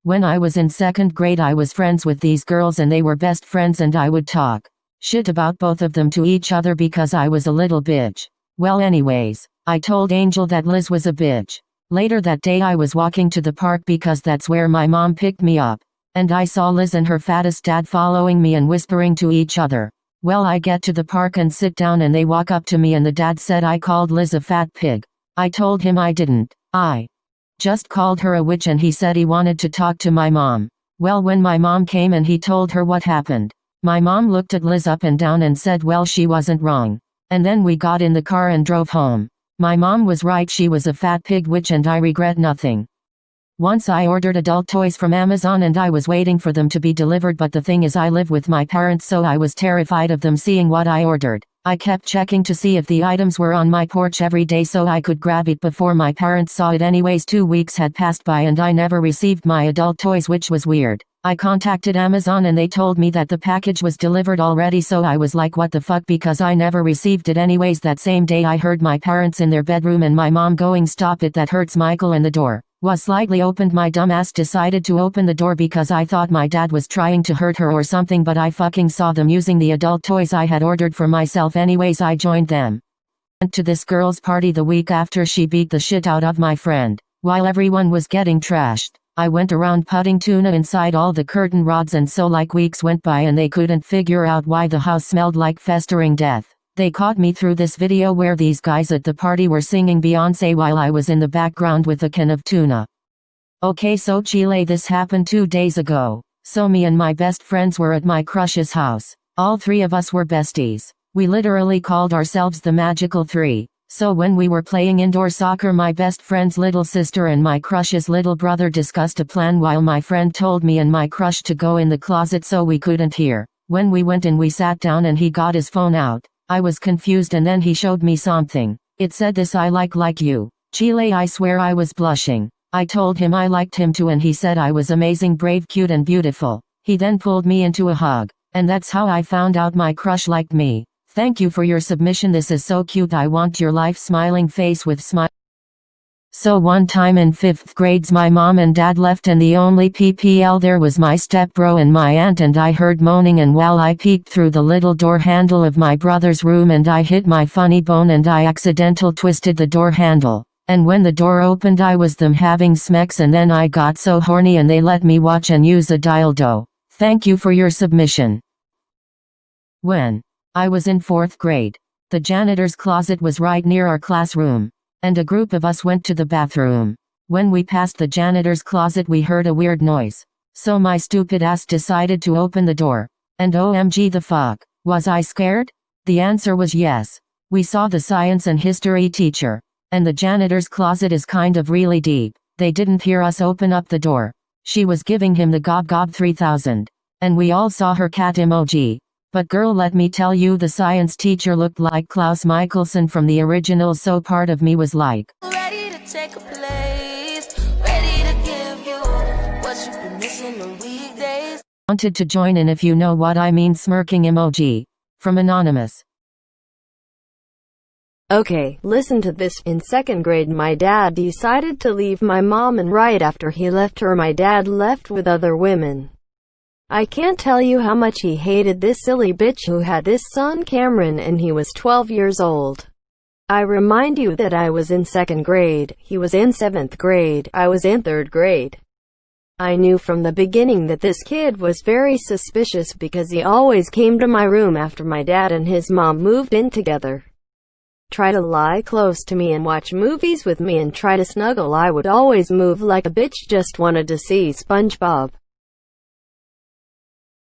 When I was in 2nd grade I was friends with these girls and they were best friends and I would talk shit about both of them to each other because I was a little bitch. Well anyways, I told Angel that Liz was a bitch. Later that day I was walking to the park because that's where my mom picked me up. And I saw Liz and her fattest dad following me and whispering to each other. Well, I get to the park and sit down and they walk up to me and the dad said I called Liz a fat pig. I told him I didn't. I just called her a witch and he said he wanted to talk to my mom. Well, when my mom came and he told her what happened, my mom looked at Liz up and down and said well she wasn't wrong. And then we got in the car and drove home. My mom was right, she was a fat pig witch and I regret nothing. Once I ordered adult toys from Amazon and I was waiting for them to be delivered, but the thing is I live with my parents so I was terrified of them seeing what I ordered. I kept checking to see if the items were on my porch every day so I could grab it before my parents saw it. Anyways, 2 weeks had passed by and I never received my adult toys, which was weird. I contacted Amazon and they told me that the package was delivered already, so I was like what the fuck because I never received it. Anyways, that same day I heard my parents in their bedroom and my mom going stop it, that hurts Michael, and the door was slightly opened. My dumbass decided to open the door because I thought my dad was trying to hurt her or something, but I fucking saw them using the adult toys I had ordered for myself. Anyways, I joined them. Went to this girl's party the week after she beat the shit out of my friend. While everyone was getting trashed, I went around putting tuna inside all the curtain rods, and so like weeks went by and they couldn't figure out why the house smelled like festering death. They caught me through this video where these guys at the party were singing Beyonce while I was in the background with a can of tuna. Okay, so Chile, this happened 2 days ago. So me and my best friends were at my crush's house. All 3 of us were besties. We literally called ourselves the Magical 3. So when we were playing indoor soccer, my best friend's little sister and my crush's little brother discussed a plan while my friend told me and my crush to go in the closet so we couldn't hear. When we went in, we sat down and he got his phone out. I was confused and then he showed me something. It said this: I like you. Chile, I swear I was blushing. I told him I liked him too and he said I was amazing, brave, cute and beautiful. He then pulled me into a hug. And that's how I found out my crush liked me. Thank you for your submission, this is so cute. I want your life, smiling face with smile. So one time in 5th grade my mom and dad left and the only PPL there was my stepbro and my aunt, and I heard moaning, and while I peeked through the little door handle of my brother's room and I hit my funny bone and I accidental twisted the door handle. And when the door opened I was them having smex and then I got so horny and they let me watch and use a dildo. Thank you for your submission. When I was in 4th grade, the janitor's closet was right near our classroom. And a group of us went to the bathroom. When we passed the janitor's closet we heard a weird noise. So my stupid ass decided to open the door. And OMG the fuck, was I scared? The answer was yes. We saw the science and history teacher. And the janitor's closet is kind of really deep. They didn't hear us open up the door. She was giving him the gob gob 3000. And we all saw her cat emoji. But girl, let me tell you, the science teacher looked like Klaus Michelson from the original, so part of me was like, ready to take a place, ready to give you what you've been missing on weekdays. Wanted to join in if you know what I mean, smirking emoji. From Anonymous. Okay, listen to this. In 2nd grade my dad decided to leave my mom, and right after he left her my dad left with other women. I can't tell you how much he hated this silly bitch who had this son Cameron, and he was 12 years old. I remind you that I was in 2nd grade, he was in 7th grade, I was in 3rd grade. I knew from the beginning that this kid was very suspicious because he always came to my room after my dad and his mom moved in together. Try to lie close to me and watch movies with me and try to snuggle. I would always move like a bitch, just wanted to see SpongeBob.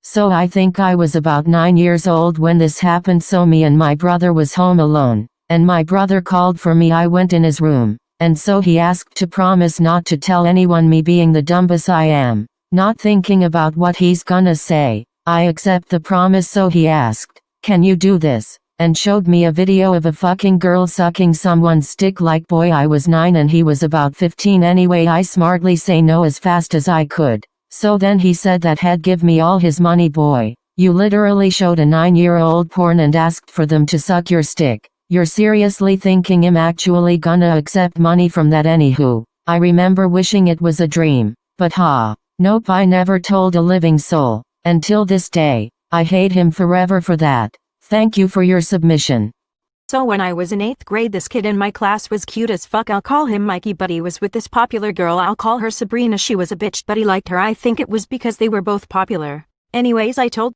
So I think I was about 9 years old when this happened. So me and my brother was home alone, and my brother called for me. I went in his room, and so he asked to promise not to tell anyone, me being the dumbass I am, not thinking about what he's gonna say. I accept the promise, so he asked, "Can you do this?" and showed me a video of a fucking girl sucking someone's stick. Like, boy, I was 9 and he was about 15. Anyway, I smartly say no as fast as I could. So then he said that he'd give me all his money. Boy, you literally showed a 9-year-old porn and asked for them to suck your stick. You're seriously thinking I'm actually gonna accept money from that? Anywho, I remember wishing it was a dream, but Nope, I never told a living soul. Until this day. I hate him forever for that. Thank you for your submission. So when I was in 8th grade, this kid in my class was cute as fuck. I'll call him Mikey, but he was with this popular girl. I'll call her Sabrina. She was a bitch, but he liked her. I think it was because they were both popular. Anyways, I told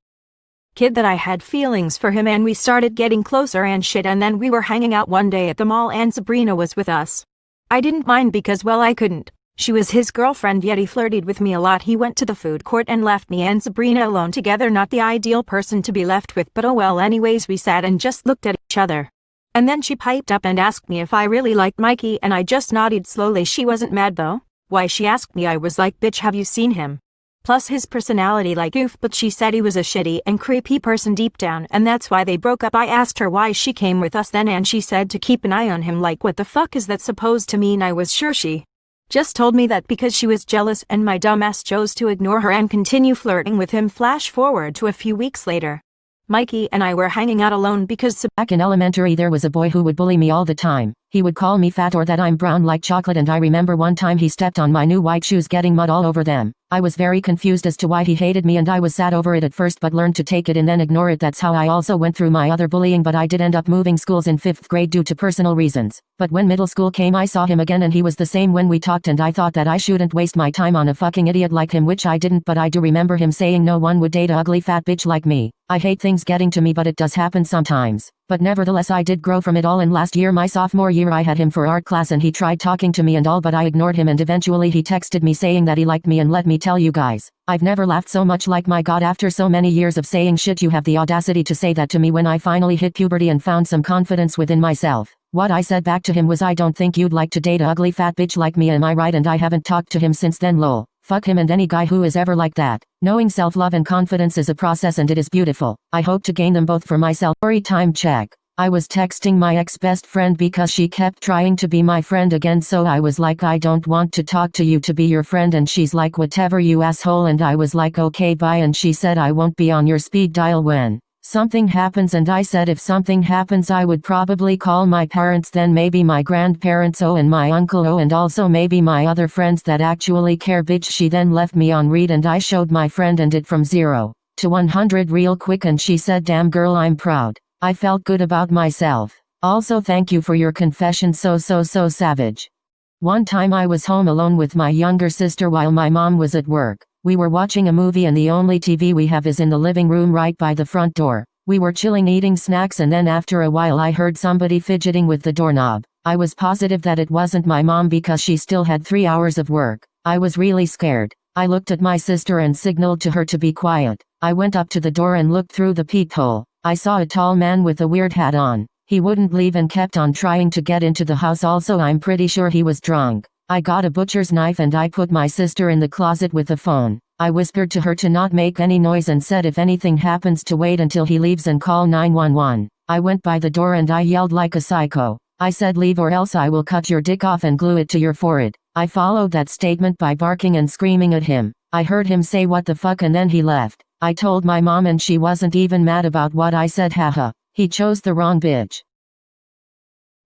kid that I had feelings for him and we started getting closer and shit, and then we were hanging out one day at the mall and Sabrina was with us. I didn't mind because, well, I couldn't. She was his girlfriend, yet he flirted with me a lot. He went to the food court and left me and Sabrina alone together. Not the ideal person to be left with, but oh well. Anyways, we sat and just looked at each other. And then she piped up and asked me if I really liked Mikey, and I just nodded slowly. She wasn't mad though. Why, she asked me. I was like, bitch, have you seen him? Plus his personality like oof, but she said he was a shitty and creepy person deep down, and that's why they broke up. I asked her why she came with us then, and she said to keep an eye on him. Like, what the fuck is that supposed to mean? I was sure she just told me that because she was jealous, and my dumbass chose to ignore her and continue flirting with him. Flash forward to a few weeks later. Mikey and I were hanging out alone because back in elementary there was a boy who would bully me all the time. He would call me fat or that I'm brown like chocolate, and I remember one time he stepped on my new white shoes, getting mud all over them. I was very confused as to why he hated me, and I was sad over it at first but learned to take it and then ignore it. That's how I also went through my other bullying, but I did end up moving schools in 5th grade due to personal reasons. But when middle school came I saw him again and he was the same when we talked, and I thought that I shouldn't waste my time on a fucking idiot like him, which I didn't, but I do remember him saying no one would date a ugly fat bitch like me. I hate things getting to me, but it does happen sometimes. But nevertheless I did grow from it all, and last year, my sophomore year, I had him for art class and he tried talking to me and all, but I ignored him, and eventually he texted me saying that he liked me, and let me tell you guys, I've never laughed so much. Like, my god, after so many years of saying shit, you have the audacity to say that to me when I finally hit puberty and found some confidence within myself. What I said back to him was, I don't think you'd like to date a ugly fat bitch like me, am I right? And I haven't talked to him since then, lol. Fuck him and any guy who is ever like that. Knowing self-love and confidence is a process and it is beautiful. I hope to gain them both for myself. Story time check. I was texting my ex-best friend because she kept trying to be my friend again, so I was like, I don't want to talk to you to be your friend, and she's like, whatever you asshole, and I was like, okay bye, and she said, I won't be on your speed dial when something happens, and I said if something happens I would probably call my parents, then maybe my grandparents, oh, and my uncle, oh, and also maybe my other friends that actually care, bitch. She then left me on read and I showed my friend and it from 0 to 100 real quick, and she said, damn girl, I'm proud. I felt good about myself. Also, thank you for your confession, so savage. One time I was home alone with my younger sister while my mom was at work. We were watching a movie and the only TV we have is in the living room right by the front door. We were chilling eating snacks, and then after a while I heard somebody fidgeting with the doorknob. I was positive that it wasn't my mom because she still had 3 hours of work. I was really scared. I looked at my sister and signaled to her to be quiet. I went up to the door and looked through the peephole. I saw a tall man with a weird hat on. He wouldn't leave and kept on trying to get into the house. Also, I'm pretty sure he was drunk. I got a butcher's knife and I put my sister in the closet with the phone. I whispered to her to not make any noise and said if anything happens to wait until he leaves and call 911. I went by the door and I yelled like a psycho. I said, leave or else I will cut your dick off and glue it to your forehead. I followed that statement by barking and screaming at him. I heard him say what the fuck and then he left. I told my mom and she wasn't even mad about what I said, haha. He chose the wrong bitch.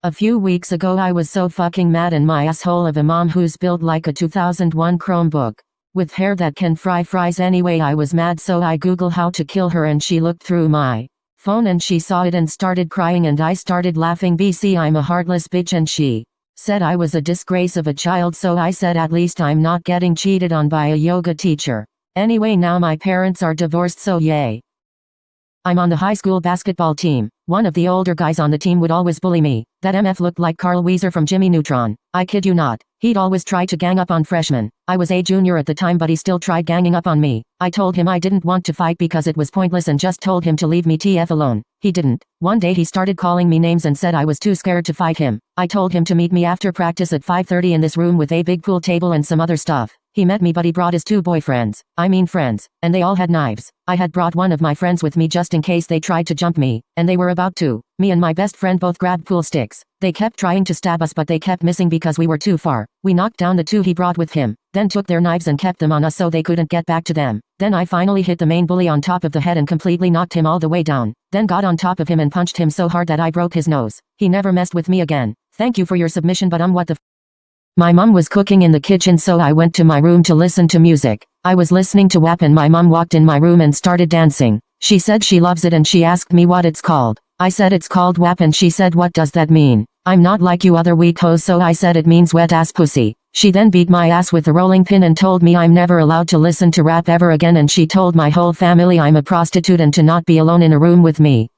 A few weeks ago I was so fucking mad in my asshole of a mom who's built like a 2001 Chromebook. With hair that can fry fries. Anyway, I was mad, so I Googled how to kill her and she looked through my phone and she saw it and started crying and I started laughing. BC, I'm a heartless bitch, and she said I was a disgrace of a child, so I said at least I'm not getting cheated on by a yoga teacher. Anyway, now my parents are divorced, so yay. I'm on the high school basketball team. One of the older guys on the team would always bully me. That MF looked like Carl Weezer from Jimmy Neutron. I kid you not. He'd always try to gang up on freshmen. I was a junior at the time, but he still tried ganging up on me. I told him I didn't want to fight because it was pointless and just told him to leave me TF alone. He didn't. One day he started calling me names and said I was too scared to fight him. I told him to meet me after practice at 5:30 in this room with a big pool table and some other stuff. He met me, but he brought his 2 boyfriends. I mean friends. And they all had knives. I had brought one of my friends with me just in case they tried to jump me. And they were about to. Me and my best friend both grabbed pool sticks. They kept trying to stab us, but they kept missing because we were too far. We knocked down the 2 he brought with him, then took their knives and kept them on us so they couldn't get back to them. Then I finally hit the main bully on top of the head and completely knocked him all the way down. Then got on top of him and punched him so hard that I broke his nose. He never messed with me again. Thank you for your submission, but what the My mom was cooking in the kitchen, so I went to my room to listen to music. I was listening to WAP and my mom walked in my room and started dancing. She said she loves it and she asked me what it's called. I said it's called WAP and she said what does that mean? I'm not like you other weak hoes, so I said it means wet ass pussy. She then beat my ass with a rolling pin and told me I'm never allowed to listen to rap ever again, and she told my whole family I'm a prostitute and to not be alone in a room with me.